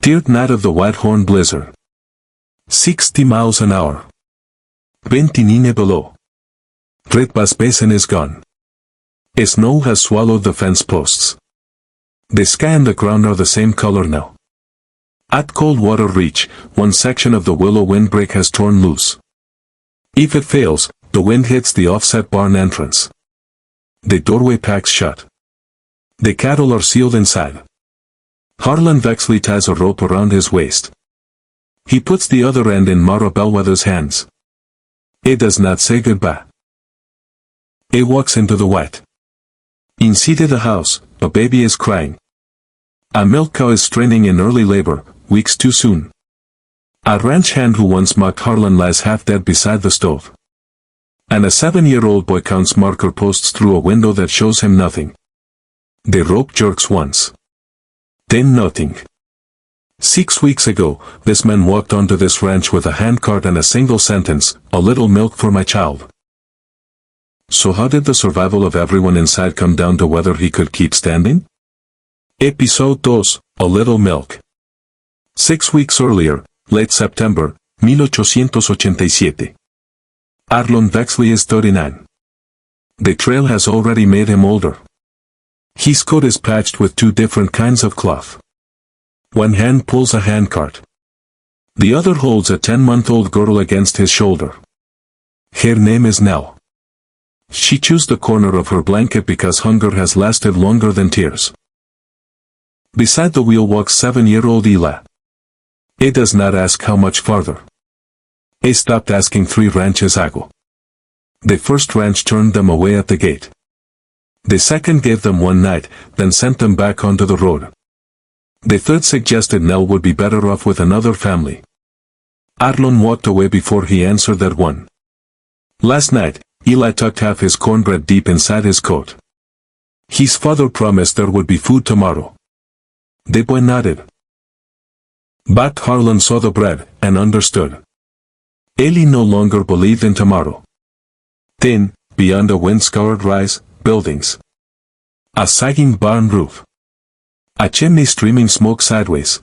Third night of the Whitehorn blizzard. 60 miles an hour. 29 below. Red bus basin is gone. Snow has swallowed the fence posts. The sky and the ground are the same color now. At Coldwater Reach, one section of the willow windbreak has torn loose. If it fails, the wind hits the offset barn entrance. The doorway packs shut. The cattle are sealed inside. Harlan Vexley ties a rope around his waist. He puts the other end in Mara Bellwether's hands. It does not say goodbye. It walks into the white. Inside the house, a baby is crying. A milk cow is straining in early labor, weeks too soon. A ranch hand who once mocked Harlan lies half dead beside the stove. And a 7-year-old boy counts marker posts through a window that shows him nothing. The rope jerks once. Then nothing. 6 weeks ago, this man walked onto this ranch with a handcart and a single sentence, "A little milk for my child." So how did the survival of everyone inside come down to whether he could keep standing? Episode 2, A Little Milk. 6 weeks earlier, late September, 1887. Arlon Vexley is 39. The trail has already made him older. His coat is patched with 2 different kinds of cloth. One hand pulls a handcart. The other holds a 10-month-old girl against his shoulder. Her name is Nell. She chews the corner of her blanket because hunger has lasted longer than tears. Beside the wheel walks 7-year-old Eli. He does not ask how much farther. He stopped asking 3 ranches ago. The first ranch turned them away at the gate. The second gave them one night, then sent them back onto the road. The third suggested Nell would be better off with another family. Arlon walked away before he answered that one. Last night, Eli tucked half his cornbread deep inside his coat. His father promised there would be food tomorrow. The boy nodded. But Harlan saw the bread, and understood. Eli no longer believed in tomorrow. Then, beyond a wind-scoured rise, buildings. A sagging barn roof. A chimney streaming smoke sideways.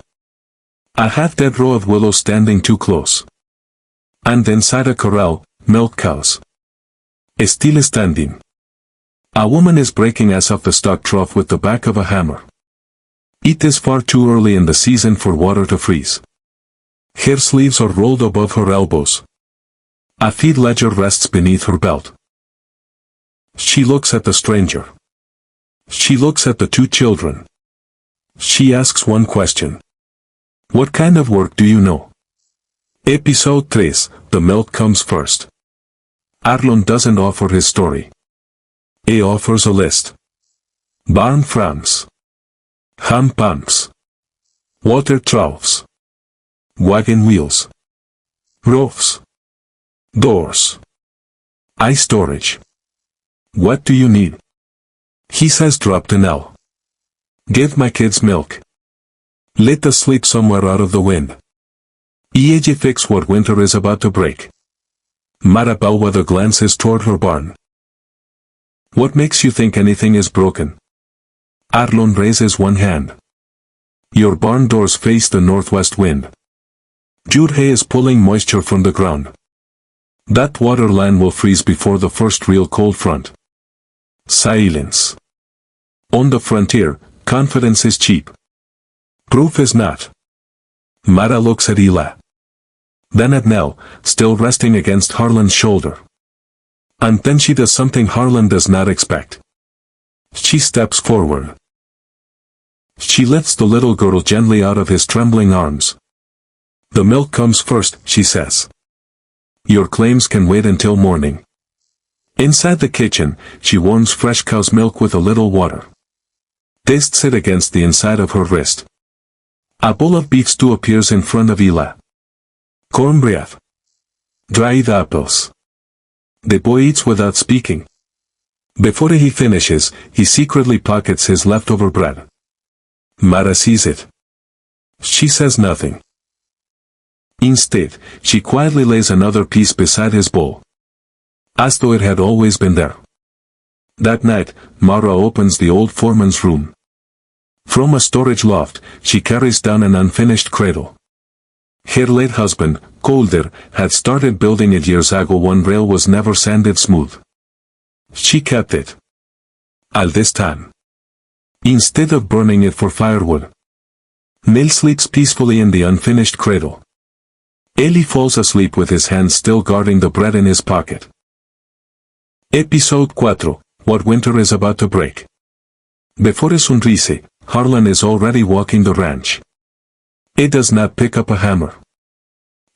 A half-dead row of willows standing too close. And inside a corral, milk cows. Still standing. A woman is breaking ice off the stock trough with the back of a hammer. It is far too early in the season for water to freeze. Her sleeves are rolled above her elbows. A feed ledger rests beneath her belt. She looks at the stranger. She looks at the 2 children. She asks one question. What kind of work do you know? Episode 3, The Milk Comes First. Arlon doesn't offer his story. He offers a list. Barn frams. Hand pumps. Water troughs. Wagon wheels. Roofs. Doors. Ice storage. What do you need? He says drop the Nell. Give my kids milk. Let us sleep somewhere out of the wind. Eje fix what winter is about to break. Mara Bellwether glances toward her barn. What makes you think anything is broken? Arlon raises one hand. Your barn doors face the northwest wind. Jude hay is pulling moisture from the ground. That water line will freeze before the first real cold front. Silence. On the frontier, confidence is cheap. Proof is not. Mara looks at Eli. Then at Nell, still resting against Harlan's shoulder. And then she does something Harlan does not expect. She steps forward. She lifts the little girl gently out of his trembling arms. The milk comes first, she says. Your claims can wait until morning. Inside the kitchen, she warms fresh cow's milk with a little water. Tastes it against the inside of her wrist. A bowl of beef stew appears in front of Eli. Cornbread. Dried apples. The boy eats without speaking. Before he finishes, he secretly pockets his leftover bread. Mara sees it. She says nothing. Instead, she quietly lays another piece beside his bowl. As though it had always been there. That night, Mara opens the old foreman's room. From a storage loft, she carries down an unfinished cradle. Her late husband, Colder, had started building it years ago. One rail was never sanded smooth. She kept it. All this time. Instead of burning it for firewood. Nell sleeps peacefully in the unfinished cradle. Eli falls asleep with his hands still guarding the bread in his pocket. Episode 4. What winter is about to break. Before sunrise, Harlan is already walking the ranch. It does not pick up a hammer.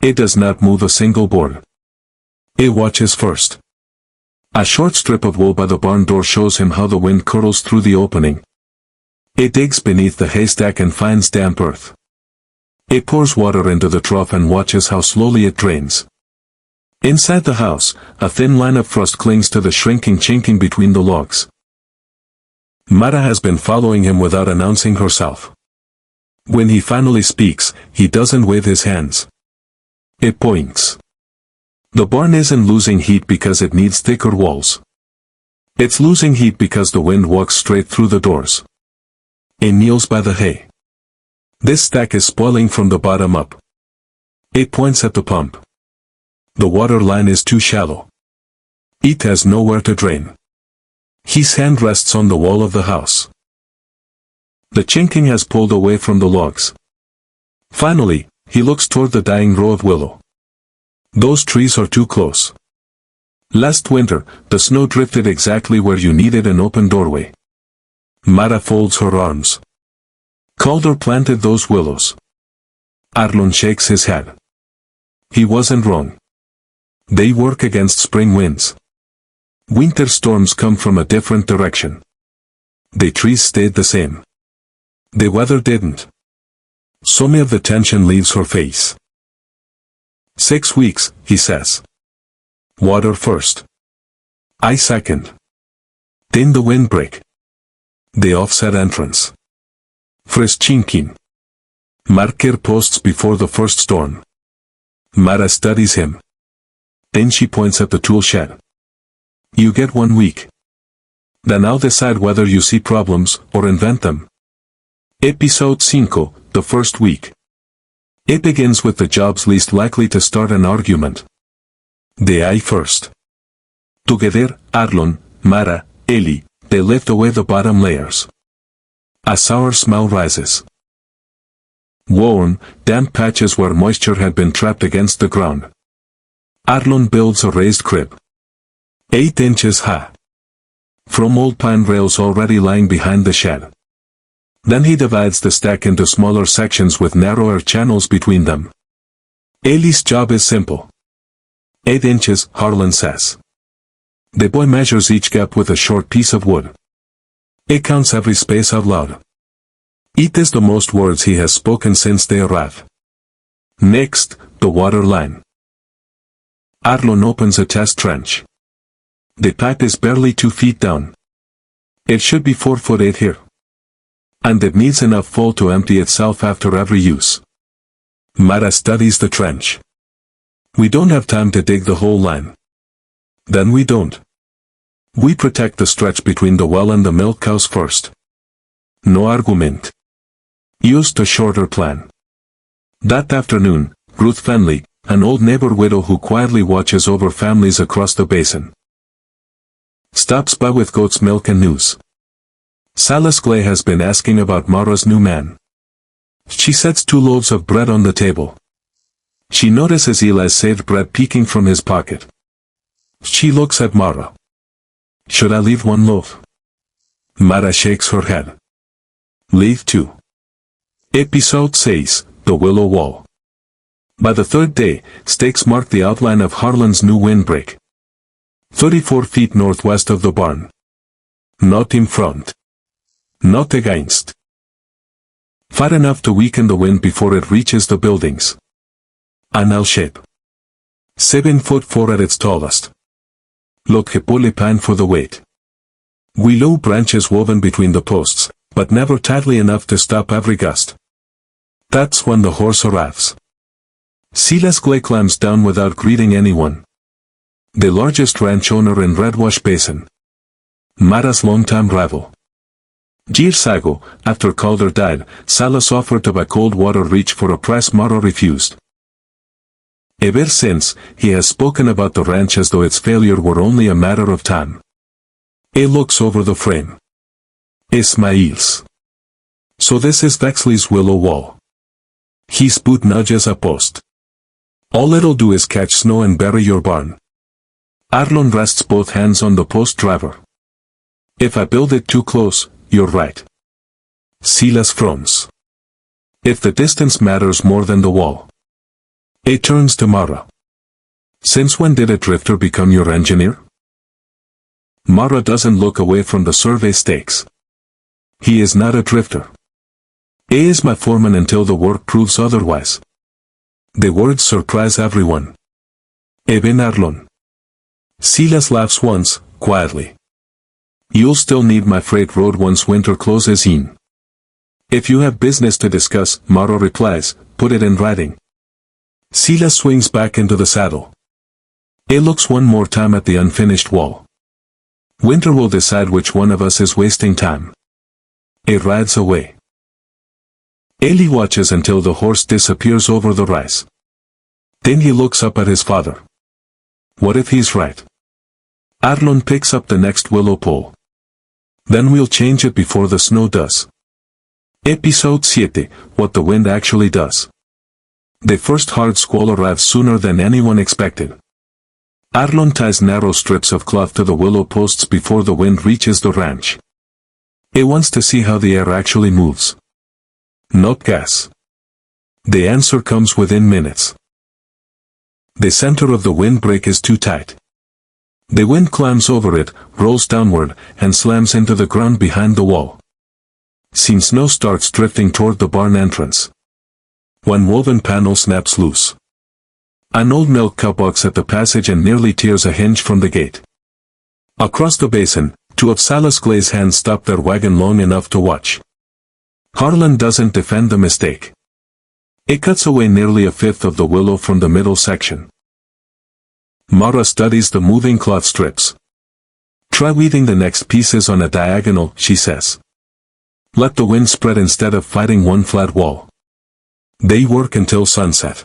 It does not move a single board. It watches first. A short strip of wool by the barn door shows him how the wind curls through the opening. It digs beneath the haystack and finds damp earth. It pours water into the trough and watches how slowly it drains. Inside the house, a thin line of frost clings to the shrinking chinking between the logs. Mara has been following him without announcing herself. When he finally speaks, he doesn't wave his hands. It points. The barn isn't losing heat because it needs thicker walls. It's losing heat because the wind walks straight through the doors. It kneels by the hay. This stack is spoiling from the bottom up. It points at the pump. The water line is too shallow. It has nowhere to drain. His hand rests on the wall of the house. The chinking has pulled away from the logs. Finally, he looks toward the dying row of willow. Those trees are too close. Last winter, the snow drifted exactly where you needed an open doorway. Mara folds her arms. Calder planted those willows. Arlon shakes his head. He wasn't wrong. They work against spring winds. Winter storms come from a different direction. The trees stayed the same. The weather didn't. Some of the tension leaves her face. 6 weeks, he says. Water first. I second. Then the windbreak. The offset entrance. Fresh chinking. Marker posts before the first storm. Mara studies him. Then she points at the tool shed. You get 1 week. Then I'll decide whether you see problems or invent them. Episode 5, the first week. It begins with the jobs least likely to start an argument. The I first. Together, Arlon, Mara, Eli, they lift away the bottom layers. A sour smell rises. Worn, damp patches where moisture had been trapped against the ground. Arlon builds a raised crib. 8 inches high. From old pine rails already lying behind the shed. Then he divides the stack into smaller sections with narrower channels between them. Eli's job is simple. 8 inches, Harlan says. The boy measures each gap with a short piece of wood. It counts every space out loud. It is the most words he has spoken since they arrived. Next, the water line. Arlon opens a test trench. The pipe is barely 2 feet down. It should be 4 foot 8 here. And it needs enough fall to empty itself after every use. Mara studies the trench. We don't have time to dig the whole line. Then we don't. We protect the stretch between the well and the milk cows first. No argument. Used a shorter plan. That afternoon, Ruth Fenley, an old neighbor widow who quietly watches over families across the basin, stops by with goat's milk and news. Silas Clay has been asking about Mara's new man. She sets 2 loaves of bread on the table. She notices Eli's saved bread peeking from his pocket. She looks at Mara. Should I leave 1 loaf? Mara shakes her head. Leave 2. Episode 6, the willow wall. By the 3rd day, stakes mark the outline of Harlan's new windbreak. 34 feet northwest of the barn. Not in front. Not against. Far enough to weaken the wind before it reaches the buildings. An L shape. 7 foot 4 at its tallest. Lokhepole pine for the weight. Willow branches woven between the posts, but never tightly enough to stop every gust. That's when the horse arrives. Silas Clay climbs down without greeting anyone. The largest ranch owner in Redwash Basin. Mara's longtime rival. Years ago, after Calder died, Salas offered to buy cold water reach for a price Mara refused. Ever since, he has spoken about the ranch as though its failure were only a matter of time. He looks over the frame. Ismail's. So this is Vexley's willow wall. His boot nudges a post. All it'll do is catch snow and bury your barn. Arlon rests both hands on the post driver. If I build it too close, you're right. Silas frowns. If the distance matters more than the wall. It turns to Mara. Since when did a drifter become your engineer? Mara doesn't look away from the survey stakes. He is not a drifter. He is my foreman until the work proves otherwise. The words surprise everyone. Even Arlon. Silas laughs once, quietly. You'll still need my freight road once winter closes in. If you have business to discuss, Mara replies, put it in writing. Silas swings back into the saddle. He looks one more time at the unfinished wall. Winter will decide which one of us is wasting time. He rides away. Eli watches until the horse disappears over the rise. Then he looks up at his father. What if he's right? Arlon picks up the next willow pole. Then we'll change it before the snow does. Episode 7, What the Wind Actually Does. The first hard squall arrives sooner than anyone expected. Arlon ties narrow strips of cloth to the willow posts before the wind reaches the ranch. He wants to see how the air actually moves. Not gas. The answer comes within minutes. The center of the windbreak is too tight. The wind climbs over it, rolls downward, and slams into the ground behind the wall. Some snow starts drifting toward the barn entrance. One woven panel snaps loose. An old milk cow bucks at the passage and nearly tears a hinge from the gate. Across the basin, two of Salas Clay's hands stop their wagon long enough to watch. Harlan doesn't defend the mistake. It cuts away nearly a fifth of the willow from the middle section. Mara studies the moving cloth strips. Try weaving the next pieces on a diagonal, she says. Let the wind spread instead of fighting one flat wall. They work until sunset.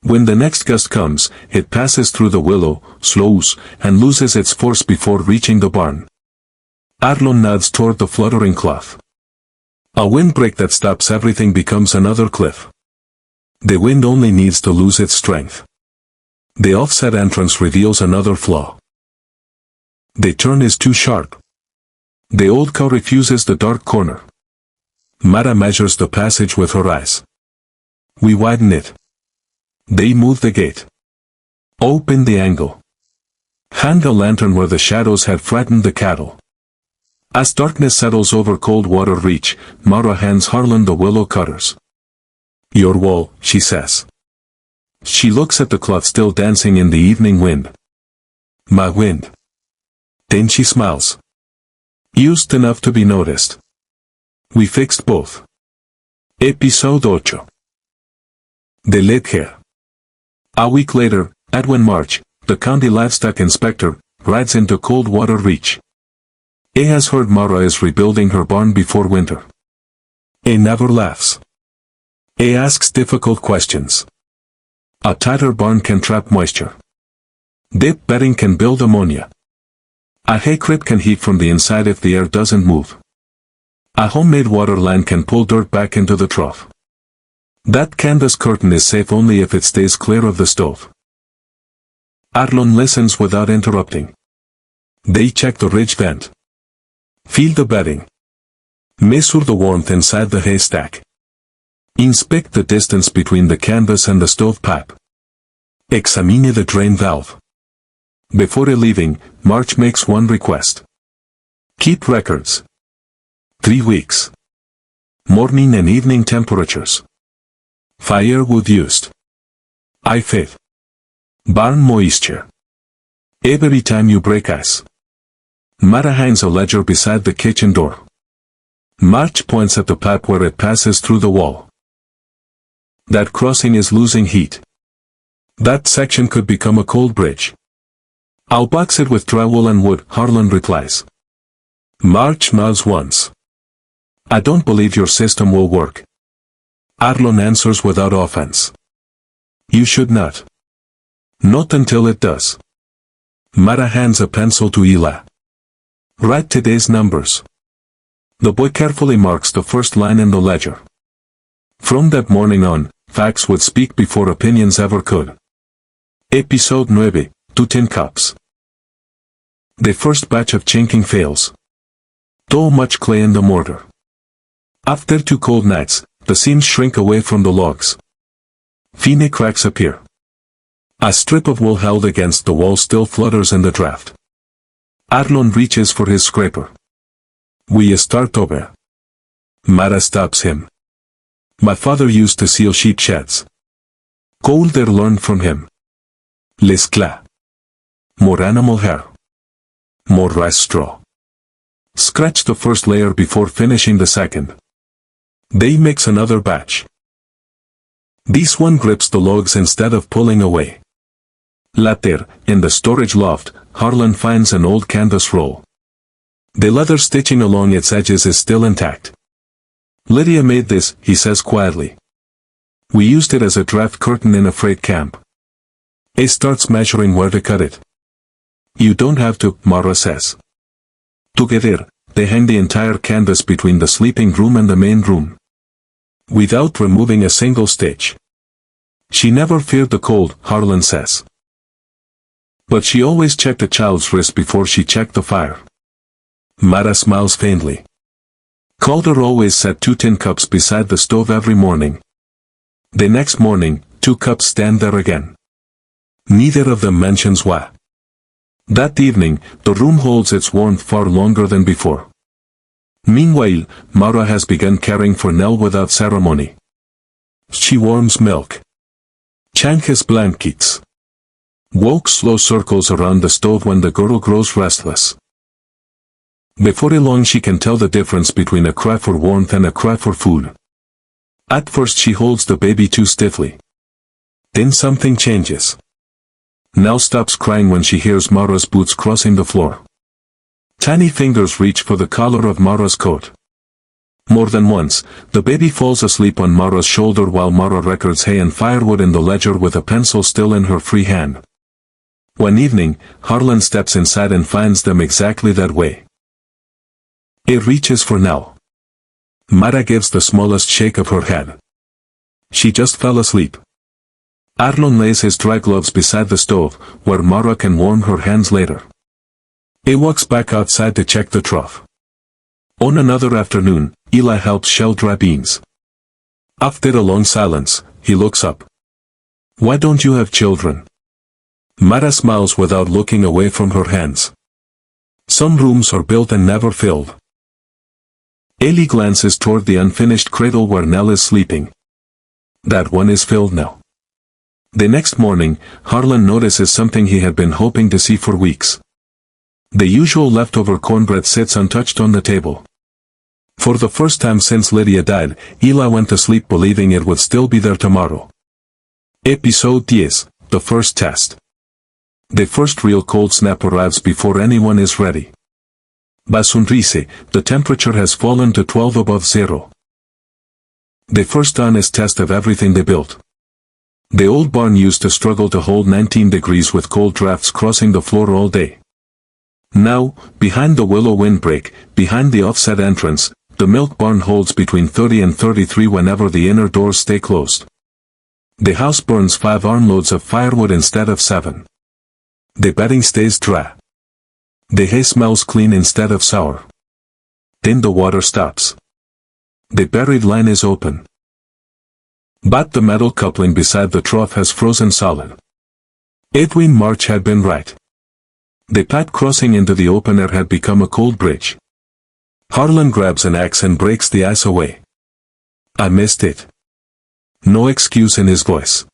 When the next gust comes, it passes through the willow, slows, and loses its force before reaching the barn. Arlon nods toward the fluttering cloth. A windbreak that stops everything becomes another cliff. The wind only needs to lose its strength. The offset entrance reveals another flaw. The turn is too sharp. The old cow refuses the dark corner. Mara measures the passage with her eyes. We widen it. They move the gate. Open the angle. Hang a lantern where the shadows had frightened the cattle. As darkness settles over Cold Water Reach, Mara hands Harlan the willow cutters. Your wall, she says. She looks at the cloth still dancing in the evening wind. My wind. Then she smiles. Used enough to be noticed. We fixed both. Episode 8. The Leche. A week later, Edwin March, the county livestock inspector, rides into Cold Water Reach. He has heard Mara is rebuilding her barn before winter. He never laughs. He asks difficult questions. A tighter barn can trap moisture. Deep bedding can build ammonia. A hay crib can heat from the inside if the air doesn't move. A homemade water line can pull dirt back into the trough. That canvas curtain is safe only if it stays clear of the stove. Arlon listens without interrupting. They check the ridge vent. Feel the bedding. Measure the warmth inside the haystack. Inspect the distance between the canvas and the stovepipe. Examine the drain valve. Before leaving, March makes one request. Keep records. 3 weeks. Morning and evening temperatures. Firewood used. I-5. Barn moisture. Every time you break ice. Mara hangs a ledger beside the kitchen door. March points at the pipe where it passes through the wall. That crossing is losing heat. That section could become a cold bridge. I'll box it with drywall and wood, Harlan replies. March nods once. I don't believe your system will work. Arlon answers without offense. You should not. Not until it does. Mara hands a pencil to Eli. Write today's numbers. The boy carefully marks the first line in the ledger. From that morning on, facts would speak before opinions ever could. Episode 9, 2 tin cups. The first batch of chinking fails. Though much clay in the mortar. After 2 cold nights, the seams shrink away from the logs. Fine cracks appear. A strip of wool held against the wall still flutters in the draft. Arlon reaches for his scraper. We start over. Mara stops him. My father used to seal sheep sheds. Colder learned from him. L'escla. More animal hair. More rice straw. Scratch the first layer before finishing the second. They mix another batch. This one grips the logs instead of pulling away. Later, in the storage loft, Harlan finds an old canvas roll. The leather stitching along its edges is still intact. Lydia made this, he says quietly. We used it as a draft curtain in a freight camp. He starts measuring where to cut it. You don't have to, Mara says. Together, they hang the entire canvas between the sleeping room and the main room. Without removing a single stitch. She never feared the cold, Harlan says. But she always checked a child's wrist before she checked the fire. Mara smiles faintly. Calder always set 2 tin cups beside the stove every morning. The next morning, 2 cups stand there again. Neither of them mentions why. That evening, the room holds its warmth far longer than before. Meanwhile, Mara has begun caring for Nell without ceremony. She warms milk. Changes blankets. Walks slow circles around the stove when the girl grows restless. Before long she can tell the difference between a cry for warmth and a cry for food. At first she holds the baby too stiffly. Then something changes. Nell stops crying when she hears Mara's boots crossing the floor. Tiny fingers reach for the collar of Mara's coat. More than once, the baby falls asleep on Mara's shoulder while Mara records hay and firewood in the ledger with a pencil still in her free hand. One evening, Harlan steps inside and finds them exactly that way. He reaches for Nell. Mara gives the smallest shake of her head. She just fell asleep. Arlon lays his dry gloves beside the stove, where Mara can warm her hands later. He walks back outside to check the trough. On another afternoon, Eli helps shell dry beans. After a long silence, he looks up. Why don't you have children? Mara smiles without looking away from her hands. Some rooms are built and never filled. Eli glances toward the unfinished cradle where Nell is sleeping. That one is filled now. The next morning, Harlan notices something he had been hoping to see for weeks. The usual leftover cornbread sits untouched on the table. For the first time since Lydia died, Eli went to sleep believing it would still be there tomorrow. Episode 10, the first test. The first real cold snap arrives before anyone is ready. By sunrise, the temperature has fallen to 12 above zero. The first honest test of everything they built. The old barn used to struggle to hold 19 degrees with cold drafts crossing the floor all day. Now, behind the willow windbreak, behind the offset entrance, the milk barn holds between 30 and 33 whenever the inner doors stay closed. The house burns 5 armloads of firewood instead of 7. The bedding stays dry. The hay smells clean instead of sour. Then the water stops. The buried line is open. But the metal coupling beside the trough has frozen solid. Edwin March had been right. The pipe crossing into the open air had become a cold bridge. Harlan grabs an axe and breaks the ice away. I missed it. No excuse in his voice.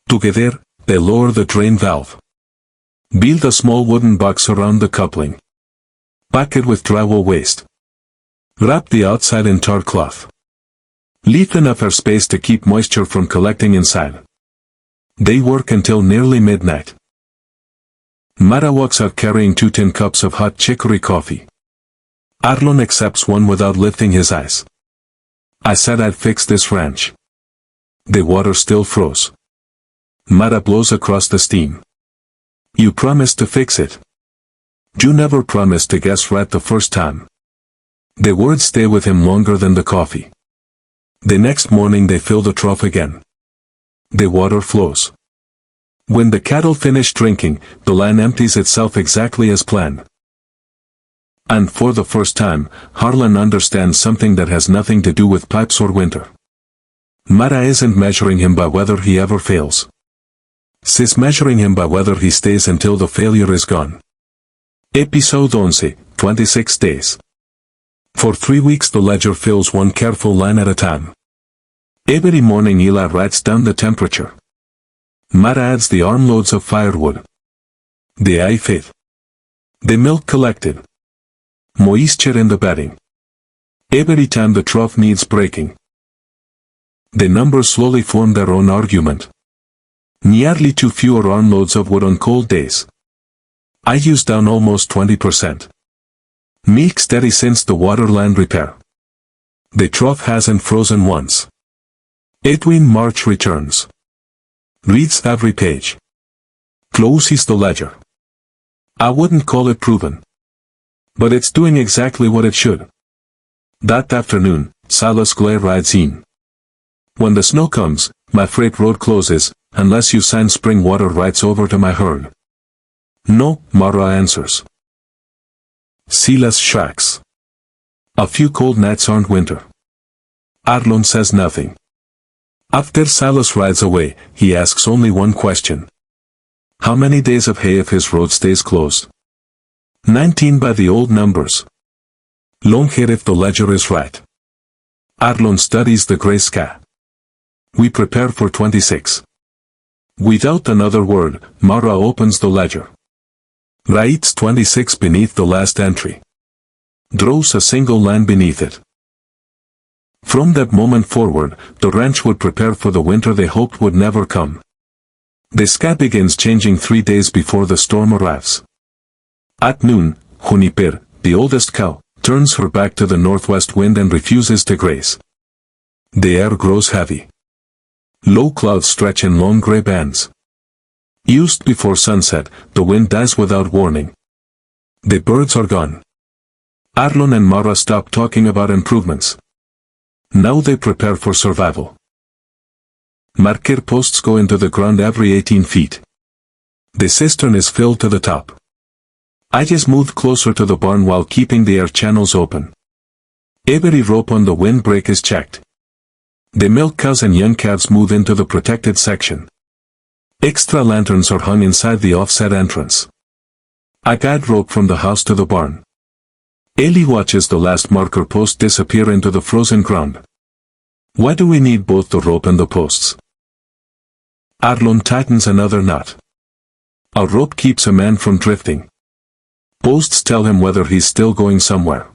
Together, they lower the drain valve. Build a small wooden box around the coupling. Pack it with drywall waste. Wrap the outside in tar cloth. Leave enough airspace to keep moisture from collecting inside. They work until nearly midnight. Mara walks out carrying 2 tin cups of hot chicory coffee. Arlon accepts one without lifting his eyes. I said I'd fix this ranch. The water still froze. Mara blows across the steam. You promised to fix it. You never promised to guess right the first time. The words stay with him longer than the coffee. The next morning they fill the trough again. The water flows. When the cattle finish drinking, the land empties itself exactly as planned. And for the first time, Harlan understands something that has nothing to do with pipes or winter. Mara isn't measuring him by whether he ever fails. She's measuring him by whether he stays until the failure is gone. Episode 11, 26 days. For 3 weeks the ledger fills one careful line at a time. Every morning Eli writes down the temperature. Mara adds the armloads of firewood. The eye faith. The milk collected. Moisture in the bedding. Every time the trough needs breaking. The numbers slowly form their own argument. Nearly 2 fewer armloads of wood on cold days. I use down almost 20%. Milk steady since the waterland repair. The trough hasn't frozen once. Edwin March returns. Reads every page. Closes the ledger. I wouldn't call it proven. But it's doing exactly what it should. That afternoon, Silas Glare rides in. When the snow comes, my freight road closes, unless you sign spring water rights over to my herd. No, Mara answers. Silas shrugs. A few cold nights aren't winter. Arlon says nothing. After Silas rides away, he asks only one question. How many days of hay if his road stays closed? 19 by the old numbers. Long hair if the ledger is right. Arlon studies the gray sky. We prepare for 26. Without another word, Mara opens the ledger. Writes 26 beneath the last entry. Draws a single line beneath it. From that moment forward, the ranch would prepare for the winter they hoped would never come. The sky begins changing 3 days before the storm arrives. At noon, Juniper, the oldest cow, turns her back to the northwest wind and refuses to graze. The air grows heavy. Low clouds stretch in long gray bands. Just before sunset, the wind dies without warning. The birds are gone. Arlon and Mara stop talking about improvements. Now they prepare for survival. Marker posts go into the ground every 18 feet. The cistern is filled to the top. I just moved closer to the barn while keeping the air channels open. Every rope on the windbreak is checked. The milk cows and young calves move into the protected section. Extra lanterns are hung inside the offset entrance. I guide rope from the house to the barn. Ellie watches the last marker post disappear into the frozen ground. Why do we need both the rope and the posts? Arlon tightens another knot. A rope keeps a man from drifting. Posts tell him whether he's still going somewhere.